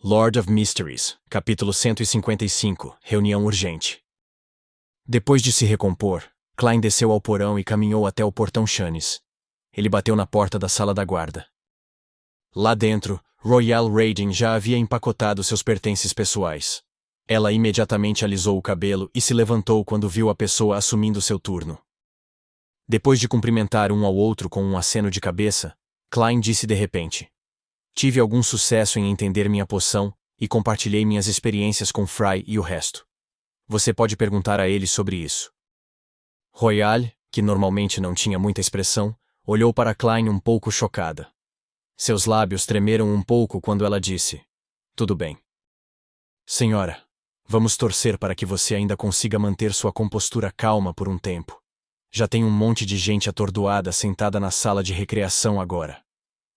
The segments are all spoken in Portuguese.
Lord of Mysteries, capítulo 155, reunião urgente. Depois de se recompor, Klein desceu ao porão e caminhou até o portão Chanis. Ele bateu na porta da sala da guarda. Lá dentro, Royal Raiden já havia empacotado seus pertences pessoais. Ela imediatamente alisou o cabelo e se levantou quando viu a pessoa assumindo seu turno. Depois de cumprimentar um ao outro com um aceno de cabeça, Klein disse de repente: "Tive algum sucesso em entender minha poção e compartilhei minhas experiências com Fry e o resto. Você pode perguntar a ele sobre isso." Royal, que normalmente não tinha muita expressão, olhou para Klein um pouco chocada. Seus lábios tremeram um pouco quando ela disse: "Tudo bem. Senhora, vamos torcer para que você ainda consiga manter sua compostura calma por um tempo. Já tem um monte de gente atordoada sentada na sala de recreação agora."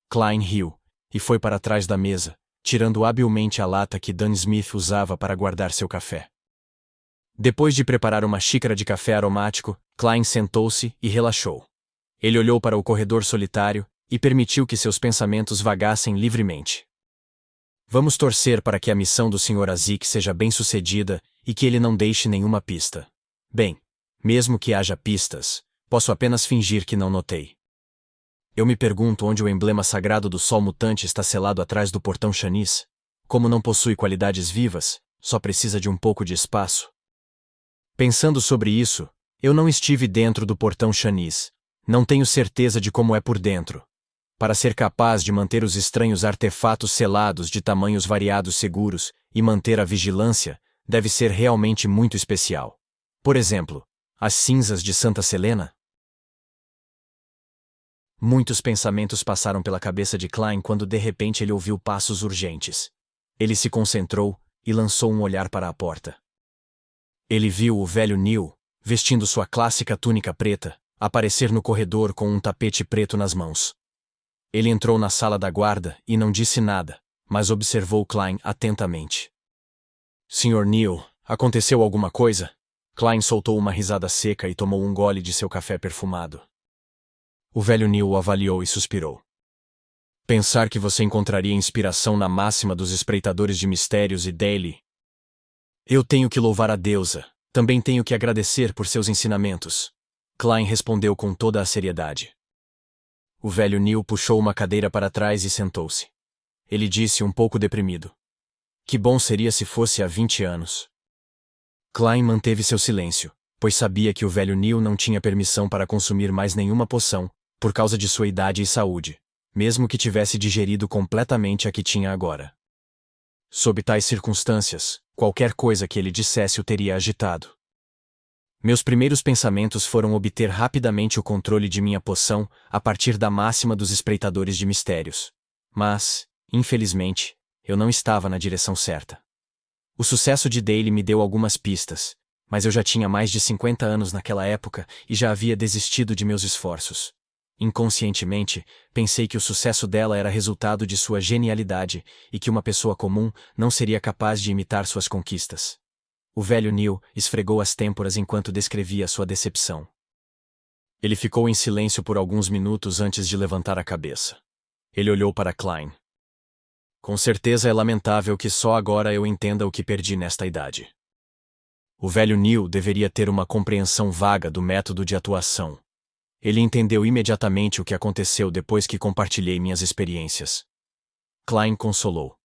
Klein riu e foi para trás da mesa, tirando habilmente a lata que Dan Smith usava para guardar seu café. Depois de preparar uma xícara de café aromático, Klein sentou-se e relaxou. Ele olhou para o corredor solitário e permitiu que seus pensamentos vagassem livremente. Vamos torcer para que a missão do Sr. Azik seja bem-sucedida e que ele não deixe nenhuma pista. Bem, mesmo que haja pistas, posso apenas fingir que não notei. Eu me pergunto onde o emblema sagrado do Sol Mutante está selado atrás do portão Chanis. Como não possui qualidades vivas, só precisa de um pouco de espaço. Pensando sobre isso, eu não estive dentro do portão Chanis. Não tenho certeza de como é por dentro. Para ser capaz de manter os estranhos artefatos selados de tamanhos variados seguros e manter a vigilância, deve ser realmente muito especial. Por exemplo, as cinzas de Santa Selena? Muitos pensamentos passaram pela cabeça de Klein quando de repente ele ouviu passos urgentes. Ele se concentrou e lançou um olhar para a porta. Ele viu o velho Neil, vestindo sua clássica túnica preta, aparecer no corredor com um tapete preto nas mãos. Ele entrou na sala da guarda e não disse nada, mas observou Klein atentamente. "Sr. Neil, aconteceu alguma coisa?" Klein soltou uma risada seca e tomou um gole de seu café perfumado. O velho Neil o avaliou e suspirou. "Pensar que você encontraria inspiração na máxima dos espreitadores de mistérios e dele. Eu tenho que louvar a deusa, também tenho que agradecer por seus ensinamentos." Klein respondeu com toda a seriedade. O velho Neil puxou uma cadeira para trás e sentou-se. Ele disse um pouco deprimido: "Que bom seria se fosse há 20 anos." Klein manteve seu silêncio, pois sabia que o velho Neil não tinha permissão para consumir mais nenhuma poção, por causa de sua idade e saúde, mesmo que tivesse digerido completamente a que tinha agora. Sob tais circunstâncias, qualquer coisa que ele dissesse o teria agitado. Meus primeiros pensamentos foram obter rapidamente o controle de minha poção a partir da máxima dos espreitadores de mistérios. Mas, infelizmente, eu não estava na direção certa. O sucesso de Dale me deu algumas pistas, mas eu já tinha mais de 50 anos naquela época e já havia desistido de meus esforços. Inconscientemente, pensei que o sucesso dela era resultado de sua genialidade e que uma pessoa comum não seria capaz de imitar suas conquistas. O velho Neil esfregou as têmporas enquanto descrevia sua decepção. Ele ficou em silêncio por alguns minutos antes de levantar a cabeça. Ele olhou para Klein. "Com certeza é lamentável que só agora eu entenda o que perdi nesta idade." O velho Neil deveria ter uma compreensão vaga do método de atuação. Ele entendeu imediatamente o que aconteceu depois que compartilhei minhas experiências. Klein consolou.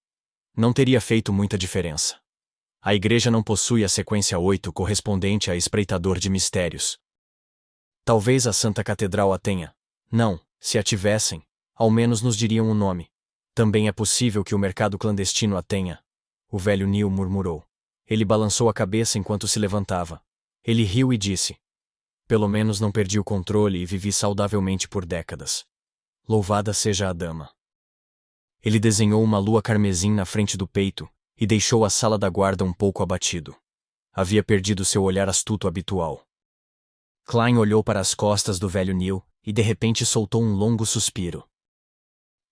Não teria feito muita diferença. A igreja não possui a sequência 8 correspondente a espreitador de mistérios. Talvez a Santa Catedral a tenha. Não, se a tivessem, ao menos nos diriam o nome. Também é possível que o mercado clandestino a tenha. O velho Neil murmurou. Ele balançou a cabeça enquanto se levantava. Ele riu e disse: "Pelo menos não perdi o controle e vivi saudavelmente por décadas. Louvada seja a dama." Ele desenhou uma lua carmesim na frente do peito e deixou a sala da guarda um pouco abatido. Havia perdido seu olhar astuto habitual. Klein olhou para as costas do velho Neil e de repente soltou um longo suspiro.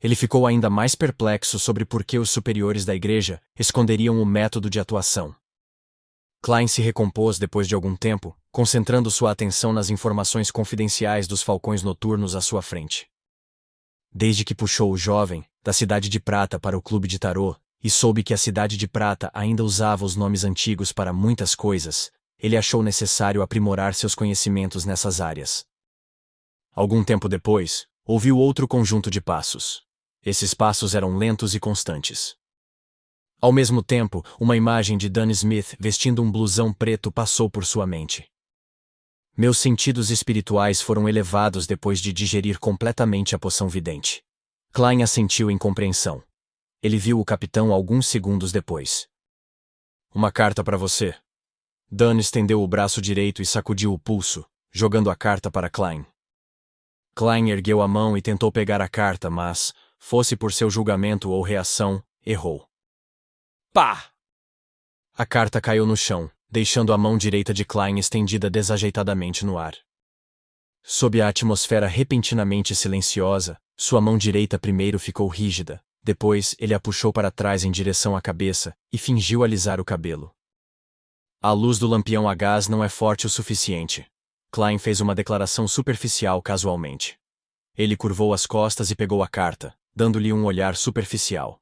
Ele ficou ainda mais perplexo sobre por que os superiores da igreja esconderiam o método de atuação. Klein se recompôs depois de algum tempo, concentrando sua atenção nas informações confidenciais dos falcões noturnos à sua frente. Desde que puxou o jovem, da Cidade de Prata para o clube de tarô, e soube que a Cidade de Prata ainda usava os nomes antigos para muitas coisas, ele achou necessário aprimorar seus conhecimentos nessas áreas. Algum tempo depois, ouviu outro conjunto de passos. Esses passos eram lentos e constantes. Ao mesmo tempo, uma imagem de Dan Smith vestindo um blusão preto passou por sua mente. Meus sentidos espirituais foram elevados depois de digerir completamente a poção vidente. Klein assentiu em compreensão. Ele viu o capitão alguns segundos depois. Uma carta para você. Dan estendeu o braço direito e sacudiu o pulso, jogando a carta para Klein. Klein ergueu a mão e tentou pegar a carta, mas, fosse por seu julgamento ou reação, errou. Pá! A carta caiu no chão, deixando a mão direita de Klein estendida desajeitadamente no ar. Sob a atmosfera repentinamente silenciosa, sua mão direita primeiro ficou rígida, depois ele a puxou para trás em direção à cabeça e fingiu alisar o cabelo. A luz do lampião a gás não é forte o suficiente. Klein fez uma declaração superficial casualmente. Ele curvou as costas e pegou a carta, dando-lhe um olhar superficial.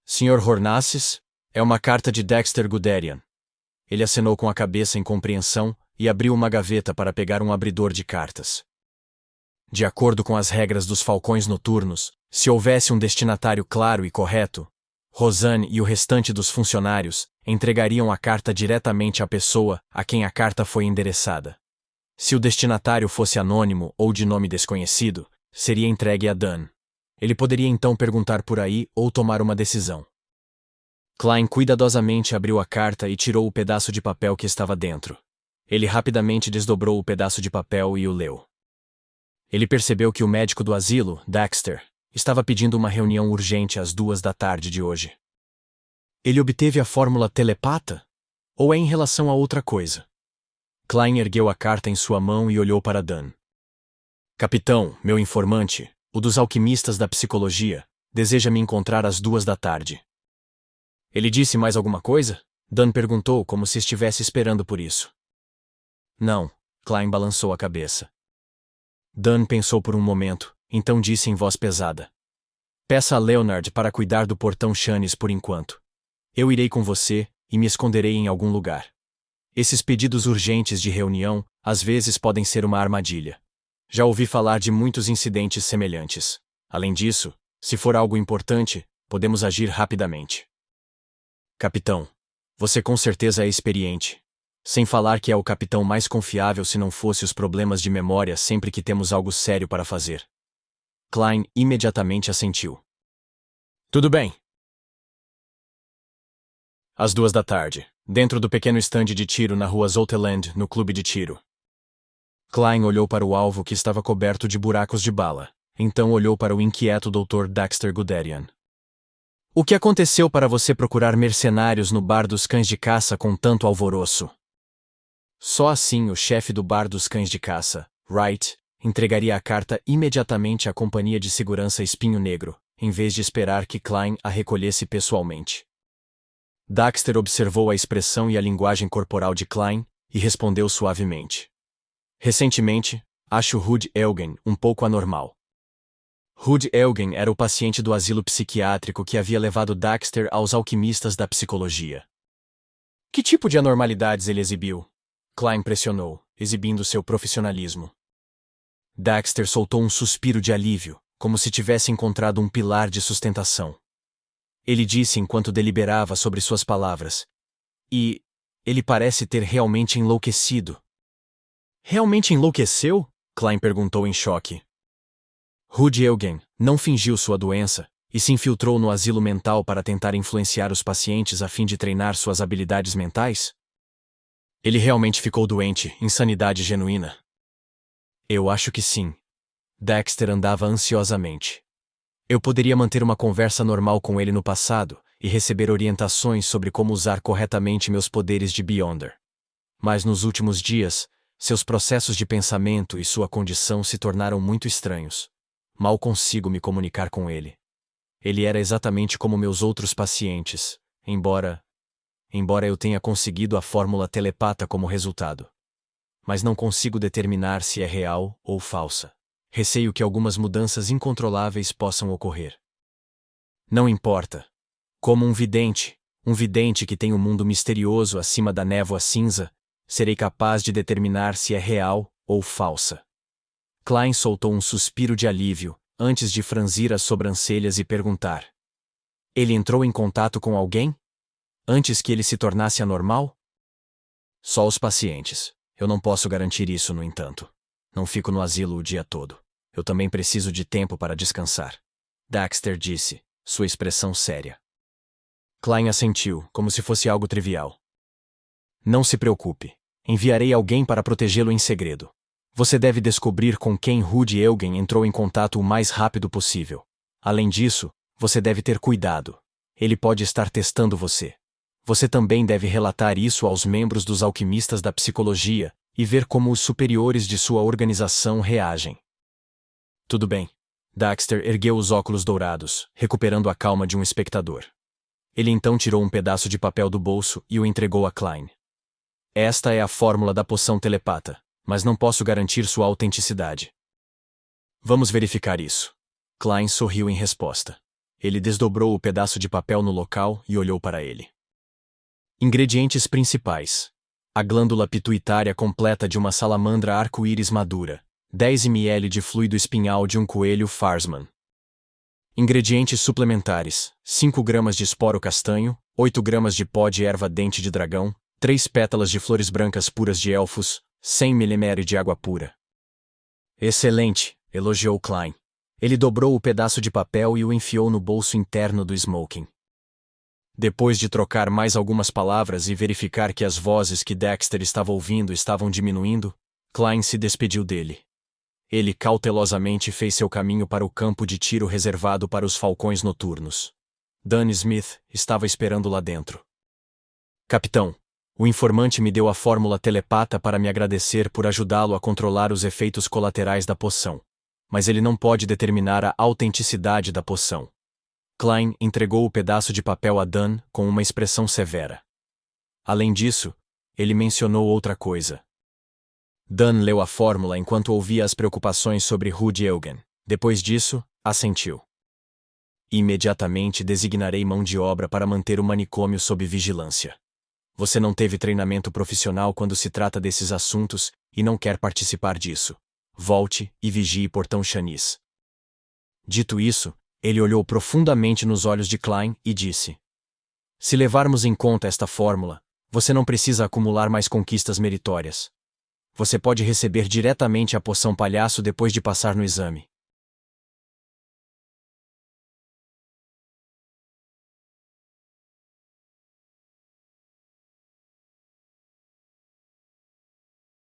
Sr. Hornaces, é uma carta de Dexter Guderian. Ele acenou com a cabeça em compreensão e abriu uma gaveta para pegar um abridor de cartas. De acordo com as regras dos falcões noturnos, se houvesse um destinatário claro e correto, Rosanne e o restante dos funcionários entregariam a carta diretamente à pessoa a quem a carta foi endereçada. Se o destinatário fosse anônimo ou de nome desconhecido, seria entregue a Dan. Ele poderia então perguntar por aí ou tomar uma decisão. Klein cuidadosamente abriu a carta e tirou o pedaço de papel que estava dentro. Ele rapidamente desdobrou o pedaço de papel e o leu. Ele percebeu que o médico do asilo, Dexter, estava pedindo uma reunião urgente às 14h de hoje. Ele obteve a fórmula telepata? Ou é em relação a outra coisa? Klein ergueu a carta em sua mão e olhou para Dan. Capitão, meu informante, o dos alquimistas da psicologia, deseja me encontrar às 14h. Ele disse mais alguma coisa? Dan perguntou como se estivesse esperando por isso. Não, Klein balançou a cabeça. Dan pensou por um momento, então disse em voz pesada. Peça a Leonard para cuidar do portão Chanes por enquanto. Eu irei com você e me esconderei em algum lugar. Esses pedidos urgentes de reunião, às vezes podem ser uma armadilha. Já ouvi falar de muitos incidentes semelhantes. Além disso, se for algo importante, podemos agir rapidamente. Capitão, você com certeza é experiente. Sem falar que é o capitão mais confiável se não fosse os problemas de memória sempre que temos algo sério para fazer. Klein imediatamente assentiu. Tudo bem. Às 14h, dentro do pequeno estande de tiro na rua Zolteland, no clube de tiro. Klein olhou para o alvo que estava coberto de buracos de bala, então olhou para o inquieto Dr. Dexter Guderian. O que aconteceu para você procurar mercenários no bar dos cães de caça com tanto alvoroço? Só assim o chefe do bar dos cães de caça, Wright, entregaria a carta imediatamente à companhia de segurança Espinho Negro, em vez de esperar que Klein a recolhesse pessoalmente. Dexter observou a expressão e a linguagem corporal de Klein e respondeu suavemente. Recentemente, acho Rudy Eugen um pouco anormal. Rudy Eugen era o paciente do asilo psiquiátrico que havia levado Dexter aos alquimistas da psicologia. Que tipo de anormalidades ele exibiu? Klein pressionou, exibindo seu profissionalismo. Dexter soltou um suspiro de alívio, como se tivesse encontrado um pilar de sustentação. Ele disse enquanto deliberava sobre suas palavras. E ele parece ter realmente enlouquecido. Realmente enlouqueceu? Klein perguntou em choque. Rudy Eugen não fingiu sua doença e se infiltrou no asilo mental para tentar influenciar os pacientes a fim de treinar suas habilidades mentais? Ele realmente ficou doente, insanidade genuína? Eu acho que sim. Dexter andava ansiosamente. Eu poderia manter uma conversa normal com ele no passado e receber orientações sobre como usar corretamente meus poderes de Beyonder. Mas nos últimos dias, seus processos de pensamento e sua condição se tornaram muito estranhos. Mal consigo me comunicar com ele. Ele era exatamente como meus outros pacientes, embora eu tenha conseguido a fórmula telepata como resultado. Mas não consigo determinar se é real ou falsa. Receio que algumas mudanças incontroláveis possam ocorrer. Não importa. Como um vidente que tem um mundo misterioso acima da névoa cinza, serei capaz de determinar se é real ou falsa. Klein soltou um suspiro de alívio, antes de franzir as sobrancelhas e perguntar. Ele entrou em contato com alguém? Antes que ele se tornasse anormal? Só os pacientes. Eu não posso garantir isso, no entanto. Não fico no asilo o dia todo. Eu também preciso de tempo para descansar. Dexter disse, sua expressão séria. Klein assentiu, como se fosse algo trivial. Não se preocupe. Enviarei alguém para protegê-lo em segredo. Você deve descobrir com quem Rudy Eugen entrou em contato o mais rápido possível. Além disso, você deve ter cuidado. Ele pode estar testando você. Você também deve relatar isso aos membros dos alquimistas da psicologia e ver como os superiores de sua organização reagem. Tudo bem. Dexter ergueu os óculos dourados, recuperando a calma de um espectador. Ele então tirou um pedaço de papel do bolso e o entregou a Klein. Esta é a fórmula da poção telepata, mas não posso garantir sua autenticidade. Vamos verificar isso. Klein sorriu em resposta. Ele desdobrou o pedaço de papel no local e olhou para ele. Ingredientes principais. A glândula pituitária completa de uma salamandra arco-íris madura. 10 ml de fluido espinhal de um coelho Farsman. Ingredientes suplementares. 5 gramas de esporo castanho, 8 gramas de pó de erva dente de dragão, 3 pétalas de flores brancas puras de elfos, 100 ml de água pura. Excelente, elogiou Klein. Ele dobrou o pedaço de papel e o enfiou no bolso interno do smoking. Depois de trocar mais algumas palavras e verificar que as vozes que Dexter estava ouvindo estavam diminuindo, Klein se despediu dele. Ele cautelosamente fez seu caminho para o campo de tiro reservado para os falcões noturnos. Dan Smith estava esperando lá dentro. Capitão, o informante me deu a fórmula telepata para me agradecer por ajudá-lo a controlar os efeitos colaterais da poção. Mas ele não pode determinar a autenticidade da poção. Klein entregou o pedaço de papel a Dan com uma expressão severa. Além disso, ele mencionou outra coisa. Dan leu a fórmula enquanto ouvia as preocupações sobre Rudy Eugen. Depois disso, assentiu. Imediatamente designarei mão de obra para manter o manicômio sob vigilância. Você não teve treinamento profissional quando se trata desses assuntos e não quer participar disso. Volte e vigie Portão Chanis. Dito isso, ele olhou profundamente nos olhos de Klein e disse: Se levarmos em conta esta fórmula, você não precisa acumular mais conquistas meritórias. Você pode receber diretamente a poção palhaço depois de passar no exame.